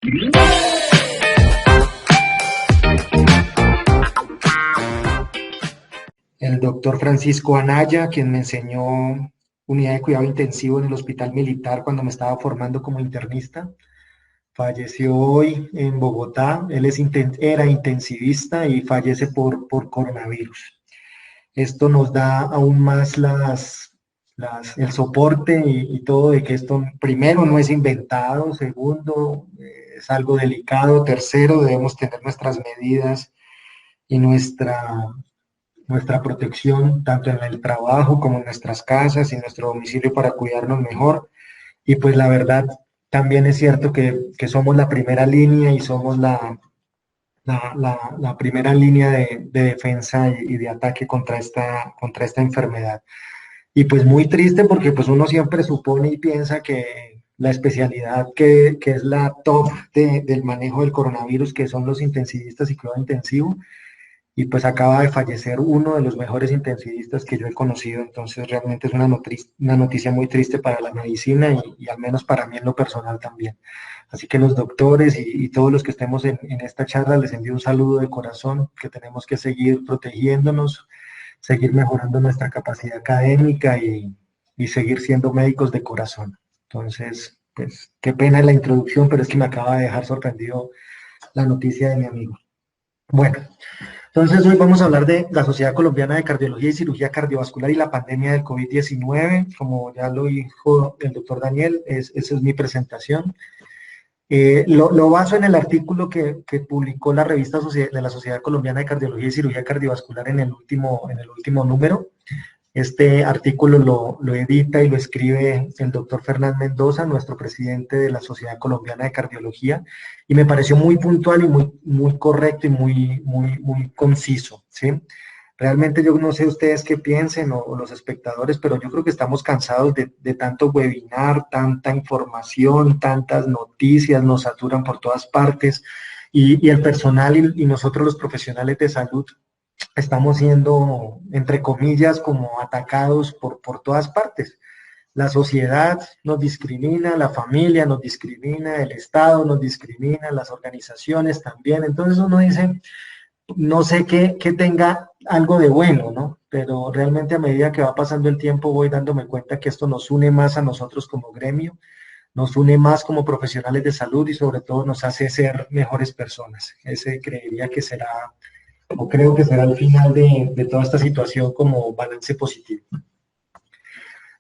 El doctor Francisco Anaya, quien me enseñó unidad de cuidado intensivo en el Hospital Militar cuando me estaba formando como internista, falleció hoy en Bogotá. Él era intensivista y fallece por coronavirus. Esto nos da aún más el soporte y todo de que esto, primero, no es inventado; segundo, es algo delicado; tercero, debemos tener nuestras medidas y nuestra protección, tanto en el trabajo como en nuestras casas y en nuestro domicilio, para cuidarnos mejor. Y pues la verdad, también es cierto que somos la primera línea y somos la primera línea de defensa y de ataque contra esta enfermedad. Y pues muy triste, porque pues uno siempre supone y piensa que la especialidad que es la top del manejo del coronavirus, que son los intensivistas y cuidado intensivo, y pues acaba de fallecer uno de los mejores intensivistas que yo he conocido. Entonces realmente es una noticia muy triste para la medicina y al menos para mí en lo personal también. Así que los doctores y todos los que estemos en esta charla, les envío un saludo de corazón, que tenemos que seguir protegiéndonos, seguir mejorando nuestra capacidad académica y seguir siendo médicos de corazón. Entonces, pues qué pena la introducción, pero es que me acaba de dejar sorprendido la noticia de mi amigo. Bueno, entonces hoy vamos a hablar de la Sociedad Colombiana de Cardiología y Cirugía Cardiovascular y la pandemia del COVID-19. Como ya lo dijo el doctor Daniel, esa es mi presentación. Lo baso en el artículo que publicó la revista de la Sociedad Colombiana de Cardiología y Cirugía Cardiovascular en el último número. Este artículo lo edita y lo escribe el doctor Fernán Mendoza, nuestro presidente de la Sociedad Colombiana de Cardiología, y me pareció muy puntual y muy correcto y muy conciso, ¿sí? Realmente yo no sé ustedes qué piensen o los espectadores, pero yo creo que estamos cansados de tanto webinar, tanta información, tantas noticias, nos saturan por todas partes, y el personal y nosotros los profesionales de salud estamos siendo, entre comillas, como atacados por todas partes. La sociedad nos discrimina, la familia nos discrimina, el Estado nos discrimina, las organizaciones también. Entonces uno dice, no sé qué tenga algo de bueno, ¿no? Pero realmente, a medida que va pasando el tiempo, voy dándome cuenta que esto nos une más a nosotros como gremio, nos une más como profesionales de salud y sobre todo nos hace ser mejores personas. Ese creería que será, o creo que será, el final de toda esta situación como balance positivo.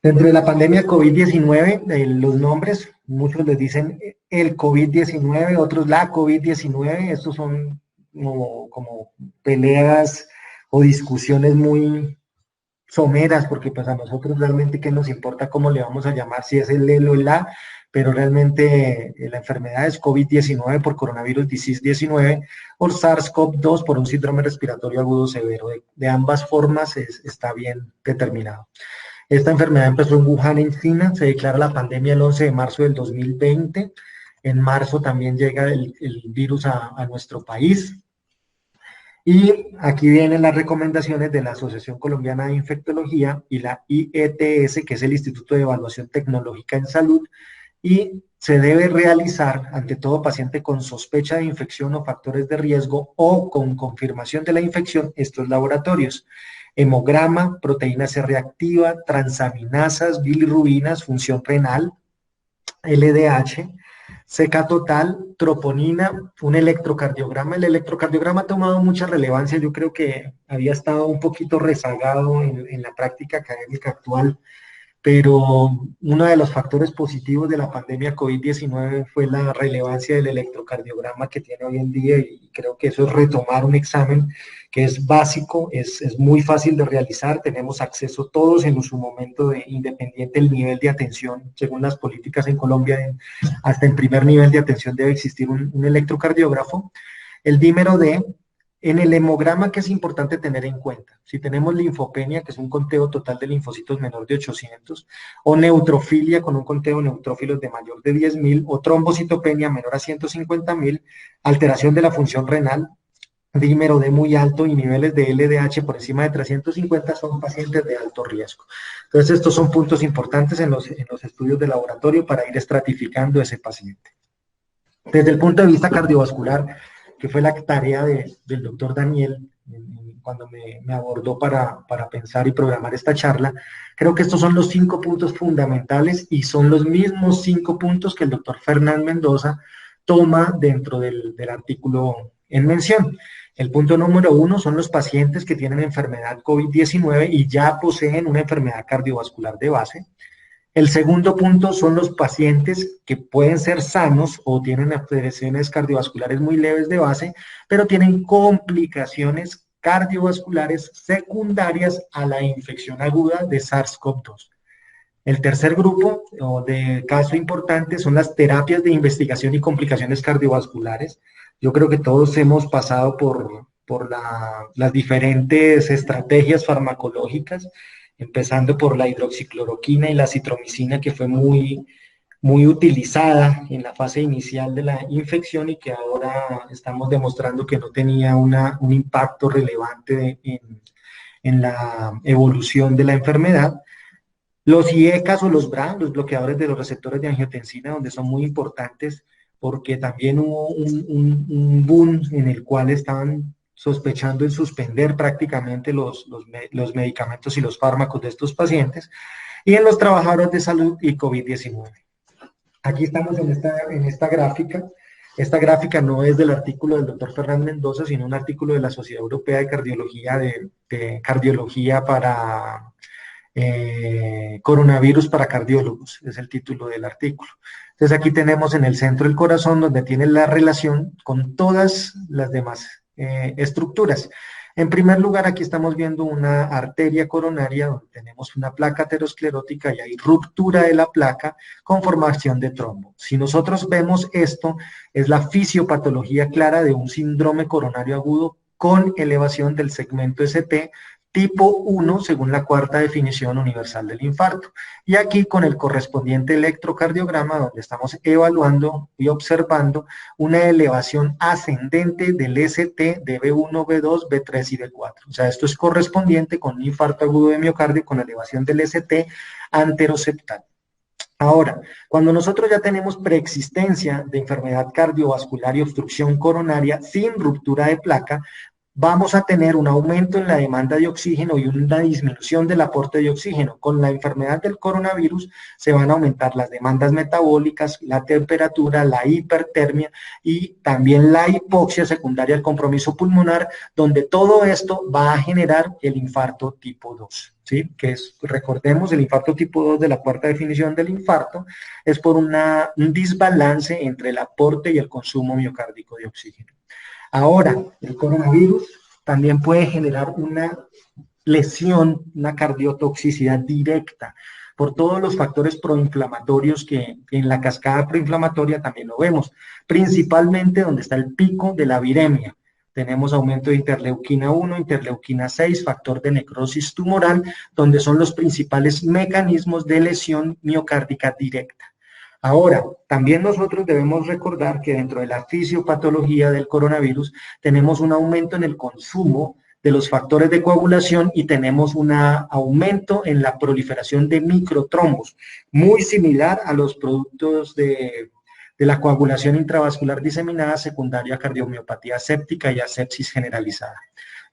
Dentro de la pandemia COVID-19, los nombres, muchos les dicen el COVID-19, otros la COVID-19. Estos son como peleas o discusiones muy someras, porque pues a nosotros realmente qué nos importa cómo le vamos a llamar, si es el o el la, pero realmente la enfermedad es COVID-19 por coronavirus disease 19 o SARS-CoV-2 por un síndrome respiratorio agudo severo. De ambas formas está bien determinado. Esta enfermedad empezó en Wuhan, en China. Se declara la pandemia el 11 de marzo del 2020. En marzo también llega el virus a nuestro país. Y aquí vienen las recomendaciones de la Asociación Colombiana de Infectología y la IETS, que es el Instituto de Evaluación Tecnológica en Salud, y se debe realizar ante todo paciente con sospecha de infección o factores de riesgo o con confirmación de la infección estos laboratorios: hemograma, proteína C reactiva, transaminasas, bilirrubinas, función renal, LDH, CK total, troponina, un electrocardiograma. El electrocardiograma ha tomado mucha relevancia. Yo creo que había estado un poquito rezagado en la práctica académica actual, pero uno de los factores positivos de la pandemia COVID-19 fue la relevancia del electrocardiograma que tiene hoy en día, y creo que eso es retomar un examen que es básico, es muy fácil de realizar, tenemos acceso todos en su momento, independiente del nivel de atención. Según las políticas en Colombia, hasta en primer nivel de atención debe existir un electrocardiógrafo. El dímero D. En el hemograma, ¿qué es importante tener en cuenta? Si tenemos linfopenia, que es un conteo total de linfocitos menor de 800, o neutrofilia con un conteo de neutrófilos de mayor de 10.000, o trombocitopenia menor a 150.000, alteración de la función renal, dímero D muy alto y niveles de LDH por encima de 350, son pacientes de alto riesgo. Entonces, estos son puntos importantes en los estudios de laboratorio para ir estratificando ese paciente. Desde el punto de vista cardiovascular, que fue la tarea del doctor Daniel cuando me abordó para pensar y programar esta charla, creo que estos son los 5 puntos fundamentales y son los mismos 5 puntos que el doctor Fernán Mendoza toma dentro del artículo en mención. El punto número 1 son los pacientes que tienen enfermedad COVID-19 y ya poseen una enfermedad cardiovascular de base. El segundo punto son los pacientes que pueden ser sanos o tienen afecciones cardiovasculares muy leves de base, pero tienen complicaciones cardiovasculares secundarias a la infección aguda de SARS-CoV-2. El tercer grupo o de caso importante son las terapias de investigación y complicaciones cardiovasculares. Yo creo que todos hemos pasado por las diferentes estrategias farmacológicas, empezando por la hidroxicloroquina y la citromicina, que fue muy utilizada en la fase inicial de la infección y que ahora estamos demostrando que no tenía un impacto relevante en la evolución de la enfermedad. Los IECAS o los BRA, los bloqueadores de los receptores de angiotensina, donde son muy importantes porque también hubo un boom en el cual estaban sospechando en suspender prácticamente los medicamentos y los fármacos de estos pacientes, y en los trabajadores de salud y COVID-19. Aquí estamos en esta gráfica. Esta gráfica no es del artículo del doctor Fernán Mendoza, sino un artículo de la Sociedad Europea de Cardiología, de cardiología para coronavirus para cardiólogos, es el título del artículo. Entonces aquí tenemos en el centro el corazón, donde tiene la relación con todas las demás estructuras. En primer lugar, aquí estamos viendo una arteria coronaria donde tenemos una placa aterosclerótica y hay ruptura de la placa con formación de trombo. Si nosotros vemos esto, es la fisiopatología clara de un síndrome coronario agudo con elevación del segmento ST tipo 1, según la cuarta definición universal del infarto. Y aquí con el correspondiente electrocardiograma, donde estamos evaluando y observando una elevación ascendente del ST de B1, B2, B3 y B4. O sea, esto es correspondiente con un infarto agudo de miocardio con elevación del ST anteroseptal. Ahora, cuando nosotros ya tenemos preexistencia de enfermedad cardiovascular y obstrucción coronaria sin ruptura de placa, vamos a tener un aumento en la demanda de oxígeno y una disminución del aporte de oxígeno. Con la enfermedad del coronavirus se van a aumentar las demandas metabólicas, la temperatura, la hipertermia y también la hipoxia secundaria al compromiso pulmonar, donde todo esto va a generar el infarto tipo 2. ¿Sí? Que es, recordemos, el infarto tipo 2 de la cuarta definición del infarto es por un desbalance entre el aporte y el consumo miocárdico de oxígeno. Ahora, el coronavirus también puede generar una lesión, una cardiotoxicidad directa por todos los factores proinflamatorios que en la cascada proinflamatoria también lo vemos, principalmente donde está el pico de la viremia. Tenemos aumento de interleuquina 1, interleuquina 6, factor de necrosis tumoral, donde son los principales mecanismos de lesión miocárdica directa. Ahora, también nosotros debemos recordar que dentro de la fisiopatología del coronavirus tenemos un aumento en el consumo de los factores de coagulación y tenemos un aumento en la proliferación de microtrombos, muy similar a los productos de la coagulación intravascular diseminada secundaria a cardiomiopatía séptica y a sepsis generalizada.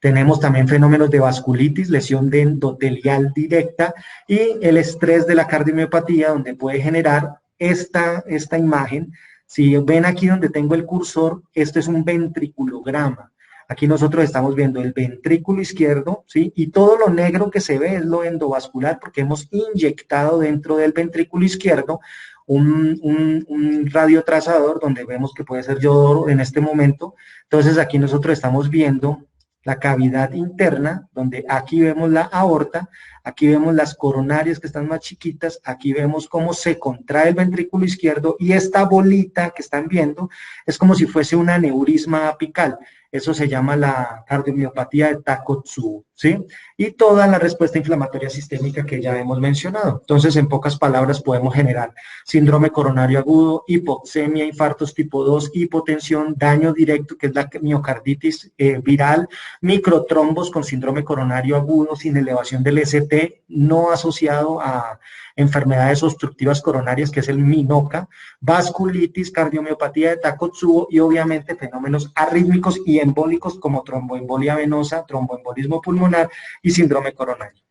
Tenemos también fenómenos de vasculitis, lesión de endotelial directa y el estrés de la cardiomiopatía, donde puede generar esta imagen. Si ven aquí donde tengo el cursor, esto es un ventriculograma. Aquí nosotros estamos viendo el ventrículo izquierdo, ¿sí? Y todo lo negro que se ve es lo endovascular porque hemos inyectado dentro del ventrículo izquierdo un radiotrazador donde vemos que puede ser yodo en este momento. Entonces aquí nosotros estamos viendo la cavidad interna, donde aquí vemos la aorta, aquí vemos las coronarias que están más chiquitas, aquí vemos cómo se contrae el ventrículo izquierdo y esta bolita que están viendo es como si fuese un aneurisma apical. Eso se llama la cardiomiopatía de Takotsubo, ¿sí? Y toda la respuesta inflamatoria sistémica que ya hemos mencionado. Entonces, en pocas palabras, podemos generar síndrome coronario agudo, hipoxemia, infartos tipo 2, hipotensión, daño directo, que es la miocarditis viral, microtrombos con síndrome coronario agudo sin elevación del ST esté no asociado a enfermedades obstructivas coronarias, que es el MINOCA, vasculitis, cardiomiopatía de Takotsubo y obviamente fenómenos arrítmicos y embólicos como tromboembolia venosa, tromboembolismo pulmonar y síndrome coronario.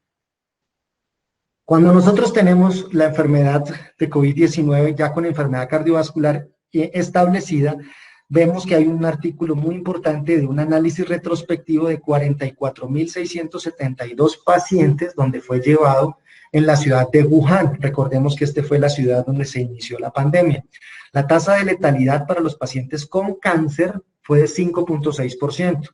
Cuando nosotros tenemos la enfermedad de COVID-19 ya con enfermedad cardiovascular establecida, vemos que hay un artículo muy importante de un análisis retrospectivo de 44.672 pacientes donde fue llevado en la ciudad de Wuhan. Recordemos que esta fue la ciudad donde se inició la pandemia. La tasa de letalidad para los pacientes con cáncer fue de 5.6%.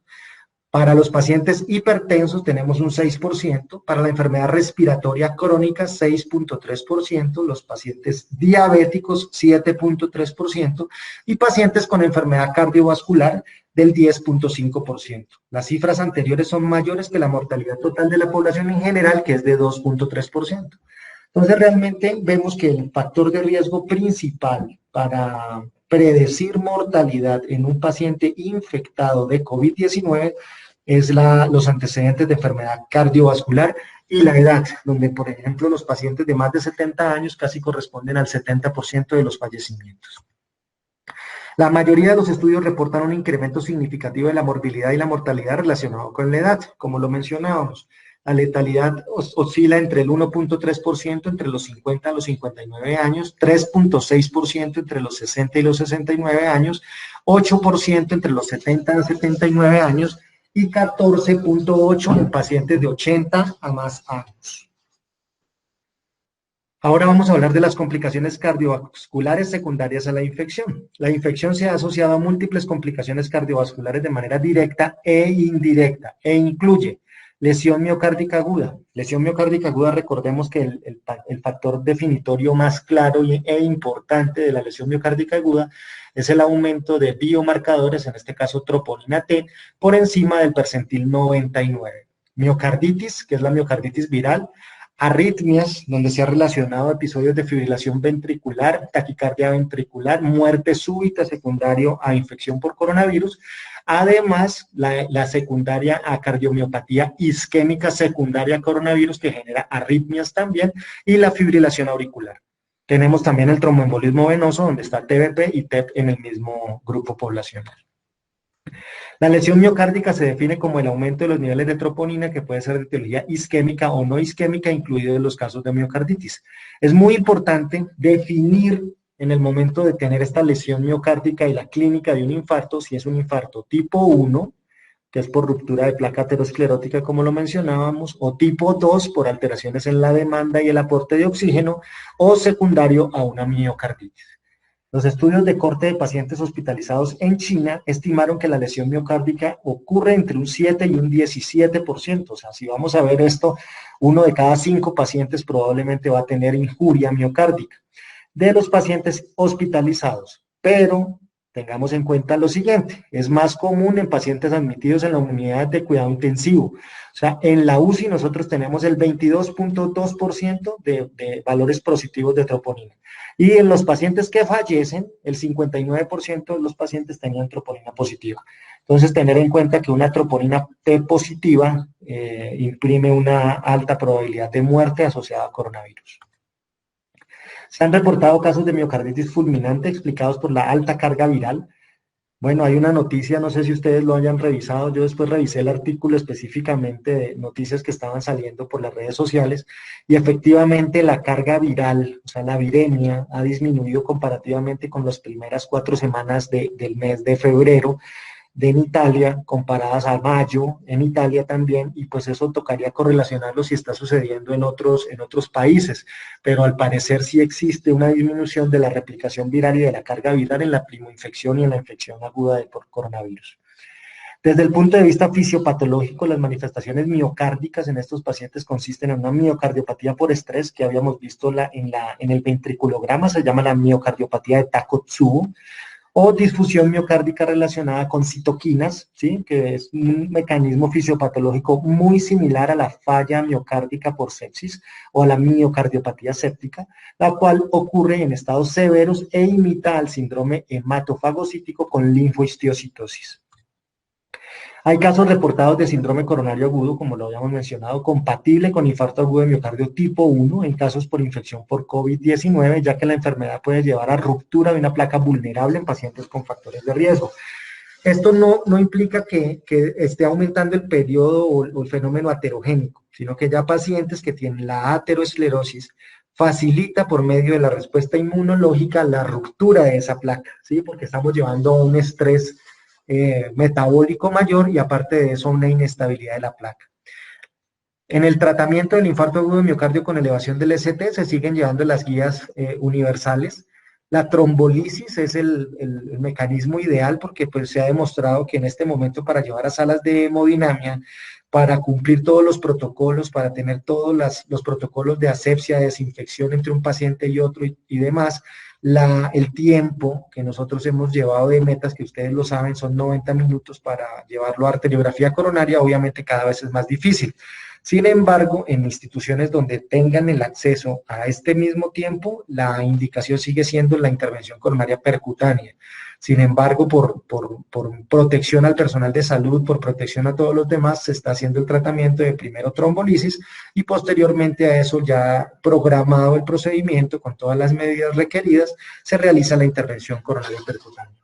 Para los pacientes hipertensos tenemos un 6%, para la enfermedad respiratoria crónica 6.3%, los pacientes diabéticos 7.3% y pacientes con enfermedad cardiovascular del 10.5%. Las cifras anteriores son mayores que la mortalidad total de la población en general, que es de 2.3%. Entonces realmente vemos que el factor de riesgo principal para predecir mortalidad en un paciente infectado de COVID-19 es los antecedentes de enfermedad cardiovascular y la edad, donde por ejemplo los pacientes de más de 70 años casi corresponden al 70% de los fallecimientos. La mayoría de los estudios reportan un incremento significativo de la morbilidad y la mortalidad relacionado con la edad, como lo mencionábamos. La letalidad oscila entre el 1.3% entre los 50 a los 59 años, 3.6% entre los 60 y los 69 años, 8% entre los 70 a 79 años y 14.8% en pacientes de 80 a más años. Ahora vamos a hablar de las complicaciones cardiovasculares secundarias a la infección. La infección se ha asociado a múltiples complicaciones cardiovasculares de manera directa e indirecta e incluye lesión miocárdica aguda. Lesión miocárdica aguda, recordemos que el factor definitorio más claro e importante de la lesión miocárdica aguda es el aumento de biomarcadores, en este caso troponina T, por encima del percentil 99. Miocarditis, que es la miocarditis viral. Arritmias, donde se ha relacionado episodios de fibrilación ventricular, taquicardia ventricular, muerte súbita secundario a infección por coronavirus. Además, la secundaria a cardiomiopatía isquémica secundaria a coronavirus, que genera arritmias también, y la fibrilación auricular. Tenemos también el tromboembolismo venoso, donde está TBP y TEP en el mismo grupo poblacional. La lesión miocárdica se define como el aumento de los niveles de troponina, que puede ser de etiología isquémica o no isquémica, incluido en los casos de miocarditis. Es muy importante definir en el momento de tener esta lesión miocárdica y la clínica de un infarto, si es un infarto tipo 1, que es por ruptura de placa aterosclerótica, como lo mencionábamos, o tipo 2, por alteraciones en la demanda y el aporte de oxígeno, o secundario a una miocarditis. Los estudios de corte de pacientes hospitalizados en China estimaron que la lesión miocárdica ocurre entre un 7 y un 17%. O sea, si vamos a ver esto, 1 de cada 5 pacientes probablemente va a tener injuria miocárdica de los pacientes hospitalizados. Pero tengamos en cuenta lo siguiente, es más común en pacientes admitidos en la unidad de cuidado intensivo. O sea, en la UCI nosotros tenemos el 22.2% de valores positivos de troponina. Y en los pacientes que fallecen, el 59% de los pacientes tenían troponina positiva. Entonces, tener en cuenta que una troponina T positiva imprime una alta probabilidad de muerte asociada a coronavirus. Se han reportado casos de miocarditis fulminante explicados por la alta carga viral. Bueno, hay una noticia, no sé si ustedes lo hayan revisado, yo después revisé el artículo específicamente de noticias que estaban saliendo por las redes sociales y efectivamente la carga viral, o sea, la viremia, ha disminuido comparativamente con las primeras 4 semanas del mes de febrero en Italia, comparadas a mayo en Italia también, y pues eso tocaría correlacionarlo si está sucediendo en otros países, pero al parecer sí existe una disminución de la replicación viral y de la carga viral en la primoinfección y en la infección aguda por coronavirus. Desde el punto de vista fisiopatológico, las manifestaciones miocárdicas en estos pacientes consisten en una miocardiopatía por estrés, que habíamos visto en el ventriculograma, se llama la miocardiopatía de Takotsubo, o disfunción miocárdica relacionada con citoquinas, ¿sí? Que es un mecanismo fisiopatológico muy similar a la falla miocárdica por sepsis o a la miocardiopatía séptica, la cual ocurre en estados severos e imita al síndrome hematofagocítico con linfohistiocitosis. Hay casos reportados de síndrome coronario agudo, como lo habíamos mencionado, compatible con infarto agudo de miocardio tipo 1 en casos por infección por COVID-19, ya que la enfermedad puede llevar a ruptura de una placa vulnerable en pacientes con factores de riesgo. Esto no implica que esté aumentando el periodo o el fenómeno aterogénico, sino que ya pacientes que tienen la aterosclerosis facilita por medio de la respuesta inmunológica la ruptura de esa placa, ¿sí? Porque estamos llevando a un estrés metabólico mayor y aparte de eso una inestabilidad de la placa. En el tratamiento del infarto agudo de miocardio con elevación del ST se siguen llevando las guías universales. La trombolisis es el mecanismo ideal porque pues, se ha demostrado que en este momento para llevar a salas de hemodinamia, para cumplir todos los protocolos, para tener todos los protocolos de asepsia, desinfección entre un paciente y otro y demás, el tiempo que nosotros hemos llevado de metas, que ustedes lo saben, son 90 minutos para llevarlo a arteriografía coronaria, obviamente cada vez es más difícil. Sin embargo, en instituciones donde tengan el acceso a este mismo tiempo, la indicación sigue siendo la intervención coronaria percutánea. Sin embargo, por protección al personal de salud, por protección a todos los demás, se está haciendo el tratamiento de primero trombolisis y posteriormente a eso, ya programado el procedimiento con todas las medidas requeridas, se realiza la intervención coronaria percutánea.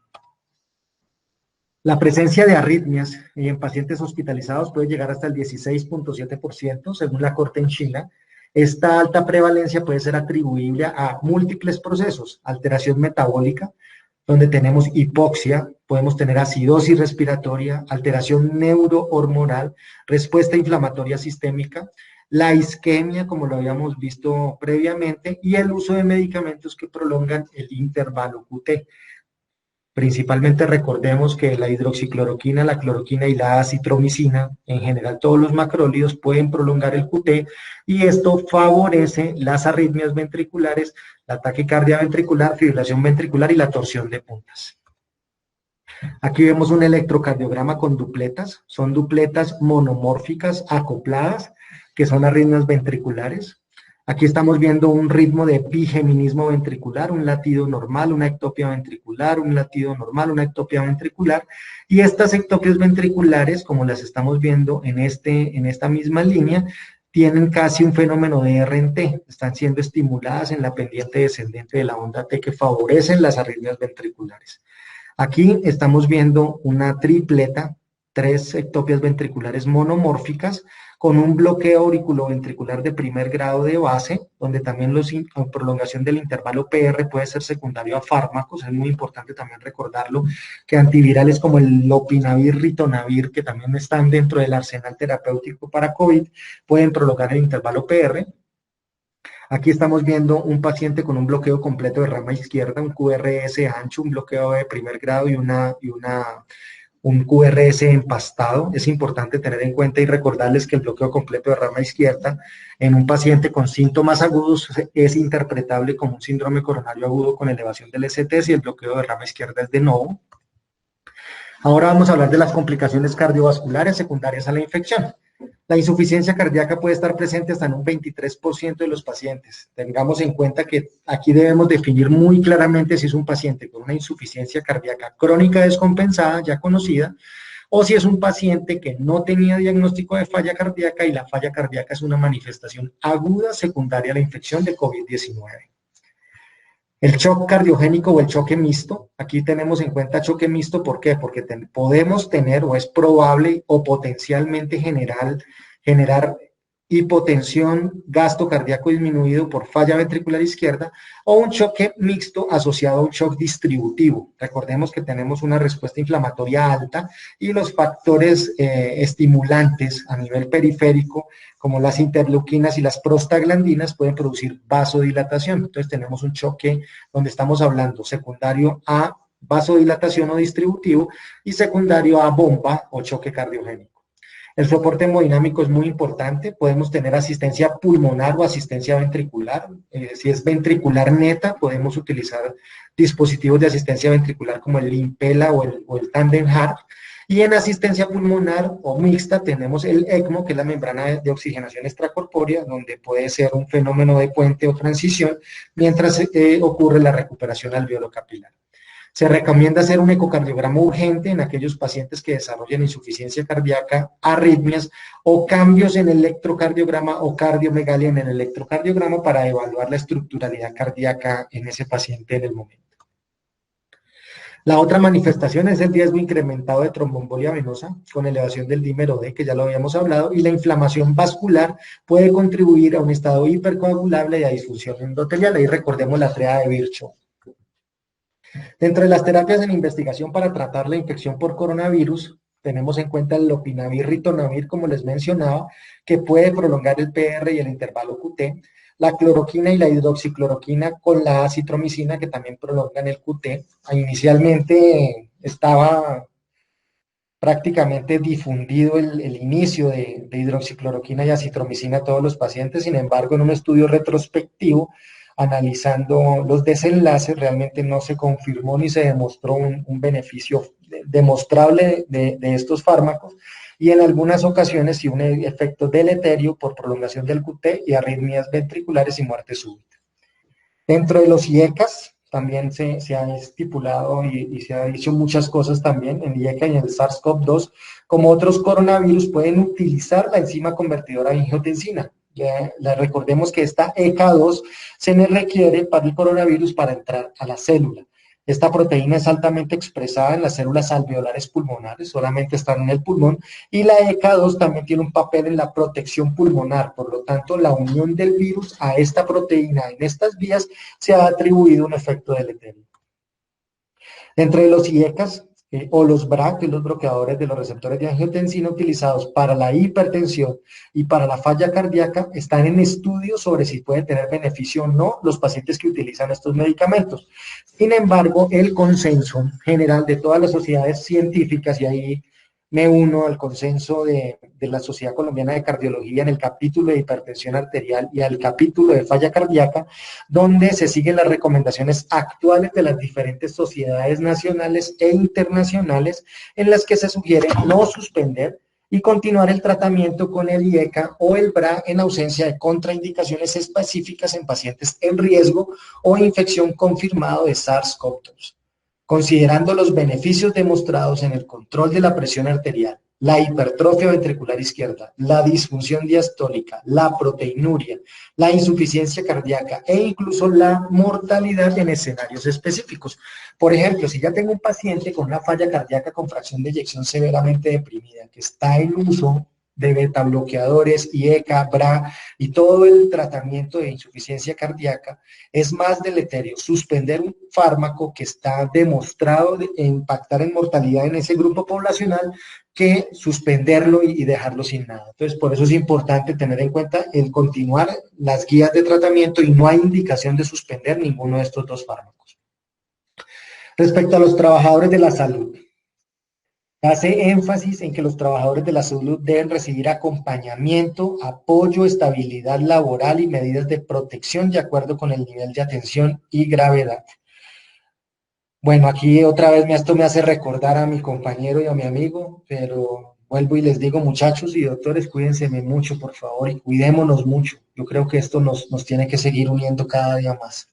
La presencia de arritmias en pacientes hospitalizados puede llegar hasta el 16.7%, según la Corte en China. Esta alta prevalencia puede ser atribuible a múltiples procesos: alteración metabólica, donde tenemos hipoxia, podemos tener acidosis respiratoria, alteración neurohormonal, respuesta inflamatoria sistémica, la isquemia, como lo habíamos visto previamente, y el uso de medicamentos que prolongan el intervalo QT. Principalmente recordemos que la hidroxicloroquina, la cloroquina y la acitromicina, en general todos los macrólidos pueden prolongar el QT y esto favorece las arritmias ventriculares, la taquicardia ventricular, fibrilación ventricular y la torsión de puntas. Aquí vemos un electrocardiograma con dupletas, son dupletas monomórficas acopladas, que son arritmias ventriculares. Aquí estamos viendo un ritmo de epigeminismo ventricular, un latido normal, una ectopia ventricular, un latido normal, una ectopia ventricular, y estas ectopias ventriculares, como las estamos viendo en esta misma línea, tienen casi un fenómeno de RNT, están siendo estimuladas en la pendiente descendente de la onda T que favorecen las arritmias ventriculares. Aquí estamos viendo una tripleta, 3 ectopias ventriculares monomórficas, con un bloqueo auriculoventricular de primer grado de base, donde también la prolongación del intervalo PR puede ser secundario a fármacos. Es muy importante también recordarlo, que antivirales como el lopinavir, ritonavir, que también están dentro del arsenal terapéutico para COVID, pueden prolongar el intervalo PR. Aquí estamos viendo un paciente con un bloqueo completo de rama izquierda, un QRS ancho, un bloqueo de primer grado y un QRS empastado. Es importante tener en cuenta y recordarles que el bloqueo completo de rama izquierda en un paciente con síntomas agudos es interpretable como un síndrome coronario agudo con elevación del ST si el bloqueo de rama izquierda es de novo. Ahora vamos a hablar de las complicaciones cardiovasculares secundarias a la infección. La insuficiencia cardíaca puede estar presente hasta en un 23% de los pacientes. Tengamos en cuenta que aquí debemos definir muy claramente si es un paciente con una insuficiencia cardíaca crónica descompensada, ya conocida, o si es un paciente que no tenía diagnóstico de falla cardíaca y la falla cardíaca es una manifestación aguda secundaria a la infección de COVID-19. El shock cardiogénico o el choque mixto, aquí tenemos en cuenta choque mixto, ¿por qué? Porque podemos tener o es probable o potencialmente generar hipotensión, gasto cardíaco disminuido por falla ventricular izquierda o un choque mixto asociado a un shock distributivo. Recordemos que tenemos una respuesta inflamatoria alta y los factores estimulantes a nivel periférico como las interleuquinas y las prostaglandinas pueden producir vasodilatación. Entonces tenemos un choque donde estamos hablando secundario a vasodilatación o distributivo y secundario a bomba o choque cardiogénico. El soporte hemodinámico es muy importante, podemos tener asistencia pulmonar o asistencia ventricular. Si es ventricular neta, podemos utilizar dispositivos de asistencia ventricular como el Impella o el Tandem Heart. Y en asistencia pulmonar o mixta tenemos el ECMO, que es la membrana de oxigenación extracorpórea, donde puede ser un fenómeno de puente o transición, mientras ocurre la recuperación alveolo capilar. Se recomienda hacer un ecocardiograma urgente en aquellos pacientes que desarrollen insuficiencia cardíaca, arritmias o cambios en el electrocardiograma o cardiomegalia en el electrocardiograma para evaluar la estructuralidad cardíaca en ese paciente en el momento. La otra manifestación es el riesgo incrementado de tromboembolia venosa con elevación del dímero D, que ya lo habíamos hablado, y la inflamación vascular puede contribuir a un estado hipercoagulable y a disfunción endotelial. Ahí recordemos la triada de Virchow. Dentro de las terapias en investigación para tratar la infección por coronavirus, tenemos en cuenta el lopinavir ritonavir, como les mencionaba, que puede prolongar el PR y el intervalo QT, la cloroquina y la hidroxicloroquina con la acitromicina, que también prolongan el QT. Inicialmente estaba prácticamente difundido el inicio de hidroxicloroquina y acitromicina a todos los pacientes. Sin embargo, en un estudio retrospectivo, analizando los desenlaces, realmente no se confirmó ni se demostró un beneficio demostrable de estos fármacos, y en algunas ocasiones sí un efecto deleterio por prolongación del QT y arritmias ventriculares y muerte súbita. Dentro de los IECAS también se ha estipulado y se ha dicho muchas cosas también en IECA y en el SARS-CoV-2, como otros coronavirus pueden utilizar la enzima convertidora de angiotensina. Recordemos que esta ECA2 se le requiere para el coronavirus para entrar a la célula. Esta proteína es altamente expresada en las células alveolares pulmonares, solamente están en el pulmón, y la ECA2 también tiene un papel en la protección pulmonar. Por lo tanto, la unión del virus a esta proteína en estas vías se ha atribuido un efecto deleterio. Entre los IECAS o los BRA, que son los bloqueadores de los receptores de angiotensina utilizados para la hipertensión y para la falla cardíaca, están en estudios sobre si pueden tener beneficio o no los pacientes que utilizan estos medicamentos. Sin embargo, el consenso general de todas las sociedades científicas, y ahí me uno al consenso de la Sociedad Colombiana de Cardiología en el capítulo de hipertensión arterial y al capítulo de falla cardíaca, donde se siguen las recomendaciones actuales de las diferentes sociedades nacionales e internacionales, en las que se sugiere no suspender y continuar el tratamiento con el IECA o el BRA en ausencia de contraindicaciones específicas en pacientes en riesgo o infección confirmada de SARS-CoV-2. Considerando los beneficios demostrados en el control de la presión arterial, la hipertrofia ventricular izquierda, la disfunción diastólica, la proteinuria, la insuficiencia cardíaca e incluso la mortalidad en escenarios específicos. Por ejemplo, si ya tengo un paciente con una falla cardíaca con fracción de eyección severamente deprimida, que está en uso de beta bloqueadores, IECA, BRA y todo el tratamiento de insuficiencia cardíaca, es más deleterio suspender un fármaco que está demostrado de impactar en mortalidad en ese grupo poblacional que suspenderlo y dejarlo sin nada. Entonces, por eso es importante tener en cuenta el continuar las guías de tratamiento y no hay indicación de suspender ninguno de estos dos fármacos. Respecto a los trabajadores de la salud, hace énfasis en que los trabajadores de la salud deben recibir acompañamiento, apoyo, estabilidad laboral y medidas de protección de acuerdo con el nivel de atención y gravedad. Bueno, aquí otra vez esto me hace recordar a mi compañero y a mi amigo, pero vuelvo y les digo, muchachos y doctores, cuídense mucho, por favor, y cuidémonos mucho. Yo creo que esto nos tiene que seguir uniendo cada día más.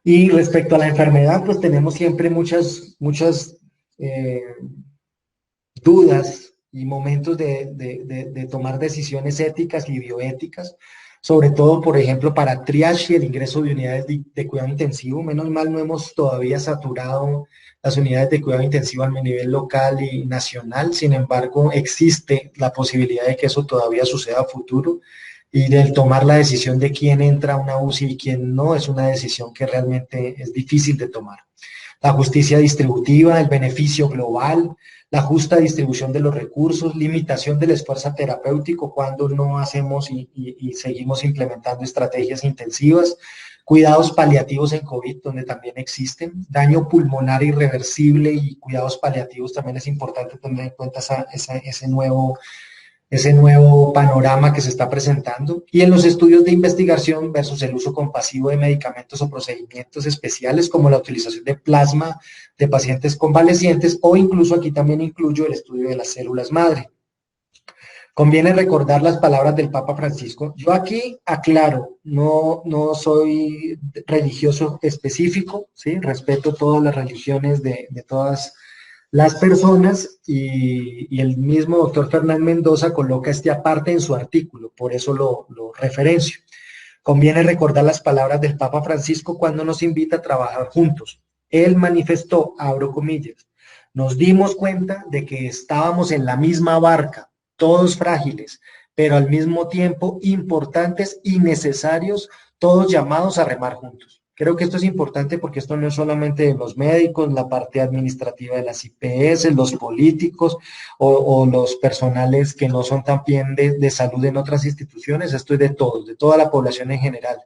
Y respecto a la enfermedad, pues tenemos siempre muchas dudas y momentos de tomar decisiones éticas y bioéticas, sobre todo, por ejemplo, para triage y el ingreso de unidades de cuidado intensivo. Menos mal no hemos todavía saturado las unidades de cuidado intensivo a nivel local y nacional, sin embargo, existe la posibilidad de que eso todavía suceda a futuro, y del tomar la decisión de quién entra a una UCI y quién no es una decisión que realmente es difícil de tomar. La justicia distributiva, el beneficio global, la justa distribución de los recursos, limitación del esfuerzo terapéutico cuando no hacemos y seguimos implementando estrategias intensivas, cuidados paliativos en COVID, donde también existen, daño pulmonar irreversible y cuidados paliativos, también es importante tener en cuenta ese nuevo panorama que se está presentando, y en los estudios de investigación versus el uso compasivo de medicamentos o procedimientos especiales como la utilización de plasma de pacientes convalecientes, o incluso aquí también incluyo el estudio de las células madre. Conviene recordar las palabras del Papa Francisco. Yo aquí aclaro, no soy religioso específico, ¿sí? Respeto todas las religiones de todas las personas y el mismo doctor Fernán Mendoza coloca este aparte en su artículo, por eso lo referencio. Conviene recordar las palabras del Papa Francisco cuando nos invita a trabajar juntos. Él manifestó, abro comillas, nos dimos cuenta de que estábamos en la misma barca, todos frágiles, pero al mismo tiempo importantes y necesarios, todos llamados a remar juntos. Creo que esto es importante porque esto no es solamente de los médicos, la parte administrativa de las IPS, los políticos o los personales que no son también de salud en otras instituciones, esto es de todos, de toda la población en general.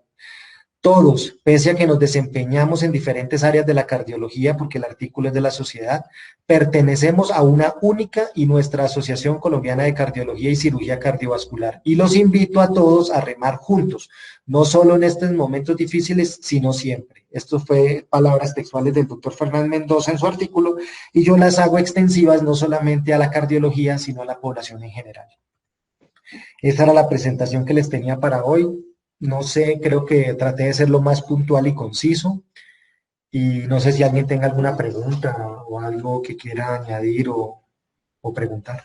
Todos, pese a que nos desempeñamos en diferentes áreas de la cardiología, porque el artículo es de la sociedad, pertenecemos a una única y nuestra Asociación Colombiana de Cardiología y Cirugía Cardiovascular. Y los invito a todos a remar juntos, no solo en estos momentos difíciles, sino siempre. Esto fue palabras textuales del doctor Fernán Mendoza en su artículo, y yo las hago extensivas no solamente a la cardiología, sino a la población en general. Esa era la presentación que les tenía para hoy. No sé, creo que traté de ser lo más puntual y conciso. Y no sé si alguien tenga alguna pregunta o algo que quiera añadir o preguntar.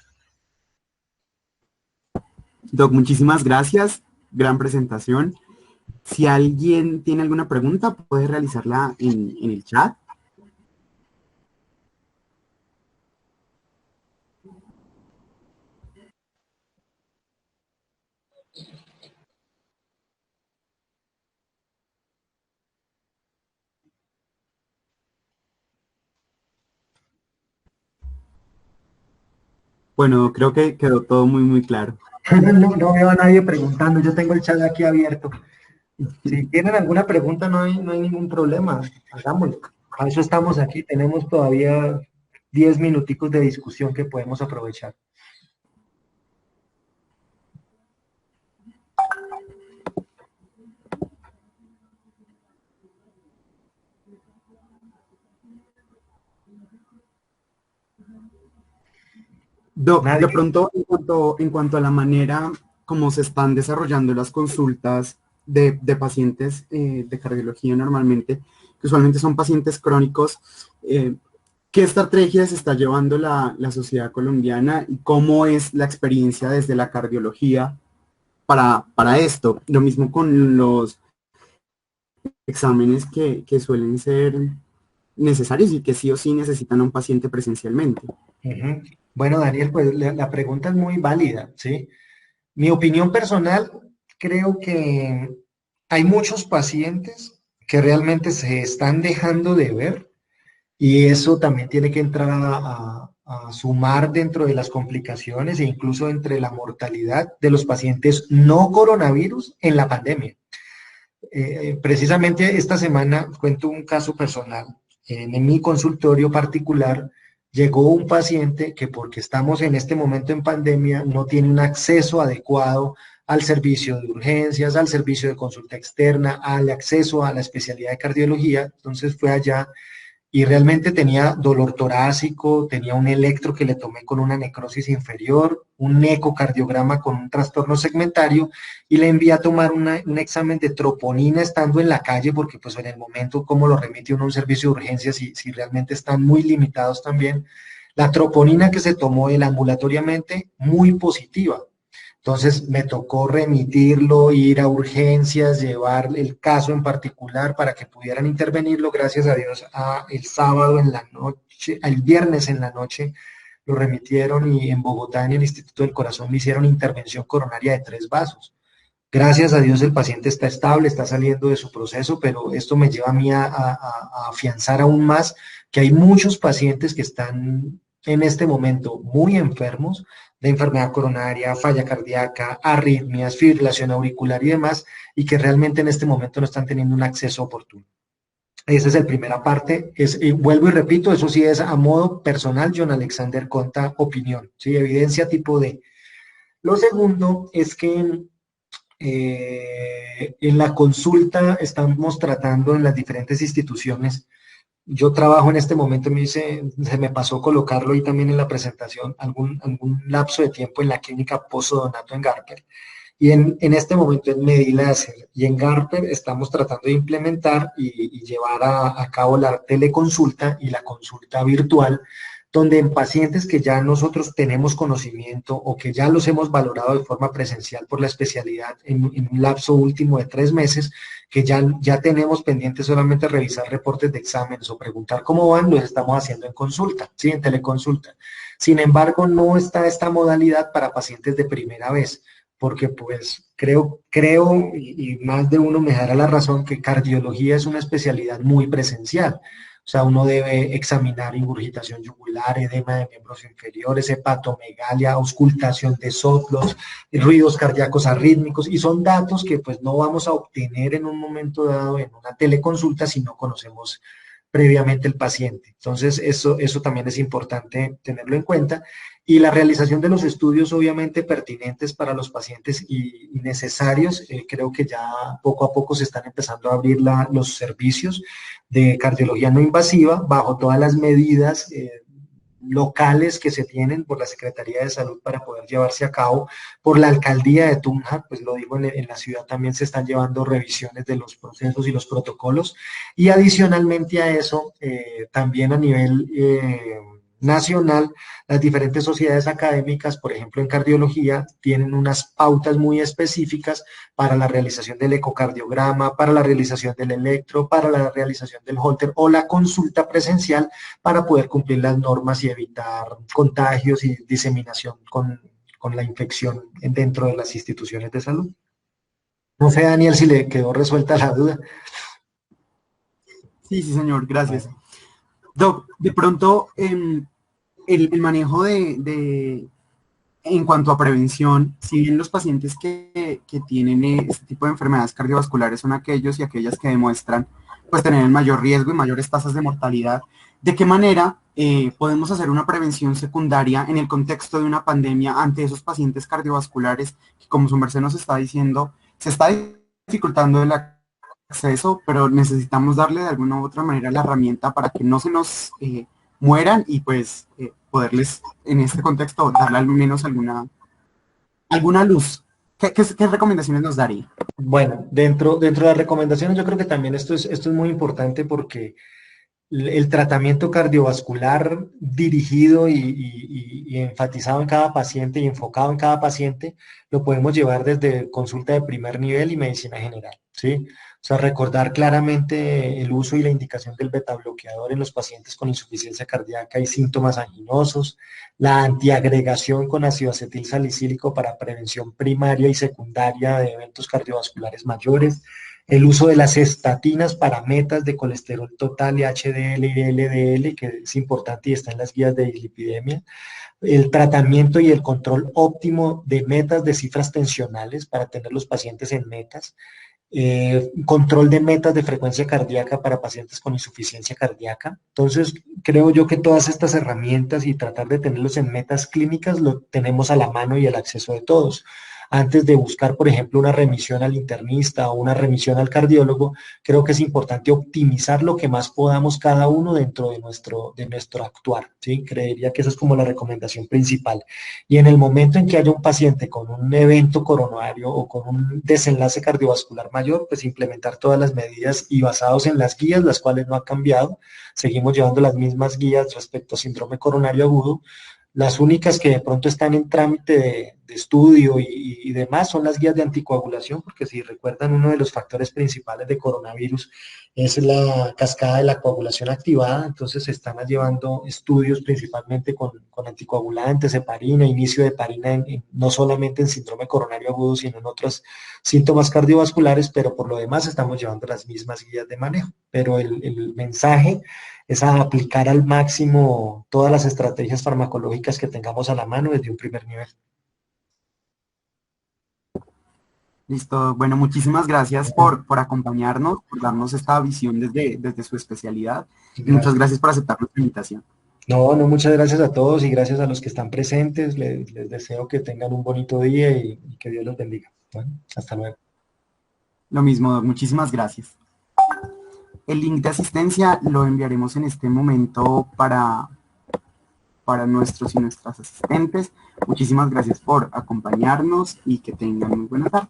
Doc, muchísimas gracias. Gran presentación. Si alguien tiene alguna pregunta, puede realizarla en el chat. Bueno, creo que quedó todo muy claro. No veo a nadie preguntando, yo tengo el chat aquí abierto. Si tienen alguna pregunta, no hay ningún problema, hagámoslo. A eso estamos aquí, tenemos todavía 10 minuticos de discusión que podemos aprovechar. Doc, ¿Nadie? de pronto, en cuanto a la manera como se están desarrollando las consultas de pacientes de cardiología normalmente, que usualmente son pacientes crónicos, ¿qué estrategias está llevando la sociedad colombiana y cómo es la experiencia desde la cardiología para esto? Lo mismo con los exámenes que suelen ser necesarios y que sí o sí necesitan a un paciente presencialmente. Ujú. Bueno, Daniel, pues la pregunta es muy válida, ¿sí? Mi opinión personal, creo que hay muchos pacientes que realmente se están dejando de ver y eso también tiene que entrar a sumar dentro de las complicaciones e incluso entre la mortalidad de los pacientes no coronavirus en la pandemia. Precisamente esta semana cuento un caso personal. En mi consultorio particular llegó un paciente que porque estamos en este momento en pandemia no tiene un acceso adecuado al servicio de urgencias, al servicio de consulta externa, al acceso a la especialidad de cardiología. Entonces fue allá y realmente tenía dolor torácico, tenía un electro que le tomé con una necrosis inferior, un ecocardiograma con un trastorno segmentario y le envié a tomar un examen de troponina estando en la calle porque pues en el momento como lo remite uno a un servicio de urgencias si realmente están muy limitados también. La troponina que se tomó él ambulatoriamente muy positiva. Entonces me tocó remitirlo, ir a urgencias, llevar el caso en particular para que pudieran intervenirlo. Gracias a Dios, el sábado en la noche, el viernes en la noche, lo remitieron y en Bogotá, en el Instituto del Corazón, le hicieron intervención coronaria de 3 vasos. Gracias a Dios el paciente está estable, está saliendo de su proceso, pero esto me lleva a mí a afianzar aún más que hay muchos pacientes que están en este momento muy enfermos de enfermedad coronaria, falla cardíaca, arritmias, fibrilación auricular y demás, y que realmente en este momento no están teniendo un acceso oportuno. Esa es la primera parte. Vuelvo y repito, eso sí es a modo personal, John Alexander Conta, opinión, ¿sí? Evidencia tipo D. Lo segundo es que en la consulta estamos tratando en las diferentes instituciones yo trabajo en este momento, me dice, se me pasó colocarlo ahí también en la presentación, algún lapso de tiempo en la clínica Pozo Donato en Garper. Y en este momento en Mediláser y en Garper estamos tratando de implementar y llevar a cabo la teleconsulta y la consulta virtual, donde en pacientes que ya nosotros tenemos conocimiento o que ya los hemos valorado de forma presencial por la especialidad en un lapso último de 3 meses, que ya tenemos pendiente solamente revisar reportes de exámenes o preguntar cómo van, los estamos haciendo en consulta, ¿sí? En teleconsulta. Sin embargo, no está esta modalidad para pacientes de primera vez, porque pues creo y más de uno me dará la razón que cardiología es una especialidad muy presencial. O sea, uno debe examinar ingurgitación yugular, edema de miembros inferiores, hepatomegalia, auscultación de soplos, ruidos cardíacos arrítmicos, y son datos que pues no vamos a obtener en un momento dado en una teleconsulta si no conocemos previamente el paciente. Entonces, eso también es importante tenerlo en cuenta. Y la realización de los estudios, obviamente, pertinentes para los pacientes y necesarios, creo que ya poco a poco se están empezando a abrir los servicios de cardiología no invasiva bajo todas las medidas locales que se tienen por la Secretaría de Salud para poder llevarse a cabo, por la Alcaldía de Tunja, pues lo digo, en la ciudad también se están llevando revisiones de los procesos y los protocolos, y adicionalmente a eso, también a nivel nacional, las diferentes sociedades académicas, por ejemplo en cardiología, tienen unas pautas muy específicas para la realización del ecocardiograma, para la realización del electro, para la realización del holter o la consulta presencial para poder cumplir las normas y evitar contagios y diseminación con la infección dentro de las instituciones de salud. No sé, Daniel, si le quedó resuelta la duda. Sí, sí, señor, gracias. Bueno. Doc, de pronto, el manejo en cuanto a prevención, si bien los pacientes que tienen este tipo de enfermedades cardiovasculares son aquellos y aquellas que demuestran pues tener el mayor riesgo y mayores tasas de mortalidad, ¿de qué manera podemos hacer una prevención secundaria en el contexto de una pandemia ante esos pacientes cardiovasculares que, como su merced nos está diciendo, se está dificultando el acceso, pero necesitamos darle de alguna u otra manera la herramienta para que no se nos mueran y pues poderles en este contexto darle al menos alguna luz? ¿Qué recomendaciones nos daría? Bueno, dentro de las recomendaciones, yo creo que también esto es muy importante porque el tratamiento cardiovascular dirigido y enfatizado en cada paciente y enfocado en cada paciente, lo podemos llevar desde consulta de primer nivel y medicina general, ¿sí? O sea, recordar claramente el uso y la indicación del betabloqueador en los pacientes con insuficiencia cardíaca y síntomas anginosos, la antiagregación con ácido acetil salicílico para prevención primaria y secundaria de eventos cardiovasculares mayores, el uso de las estatinas para metas de colesterol total y HDL y LDL, que es importante y está en las guías de dislipidemia, el tratamiento y el control óptimo de metas de cifras tensionales para tener los pacientes en metas, control de metas de frecuencia cardíaca para pacientes con insuficiencia cardíaca. Entonces, creo yo que todas estas herramientas y tratar de tenerlos en metas clínicas lo tenemos a la mano y el acceso de todos. Antes de buscar, por ejemplo, una remisión al internista o una remisión al cardiólogo, creo que es importante optimizar lo que más podamos cada uno dentro de nuestro actuar, ¿sí? Creería que esa es como la recomendación principal. Y en el momento en que haya un paciente con un evento coronario o con un desenlace cardiovascular mayor, pues implementar todas las medidas y basados en las guías, las cuales no han cambiado, seguimos llevando las mismas guías respecto a síndrome coronario agudo. Las únicas que de pronto están en trámite de estudio y demás son las guías de anticoagulación, porque si recuerdan, uno de los factores principales de coronavirus es la cascada de la coagulación activada, entonces se están llevando estudios principalmente con anticoagulantes, heparina, inicio de heparina, no solamente en síndrome coronario agudo, sino en otros síntomas cardiovasculares, pero por lo demás estamos llevando las mismas guías de manejo. Pero el mensaje es a aplicar al máximo todas las estrategias farmacológicas que tengamos a la mano desde un primer nivel. Listo. Bueno, muchísimas gracias Bueno, por acompañarnos, por darnos esta visión desde su especialidad y muchas gracias. gracias por aceptar nuestra invitación. No, no, muchas gracias a todos y gracias a los que están presentes. Les deseo que tengan un bonito día y que Dios los bendiga. Bueno, hasta luego. Lo mismo, muchísimas gracias. El link de asistencia lo enviaremos en este momento para nuestros y nuestras asistentes. Muchísimas gracias por acompañarnos y que tengan muy buena tarde.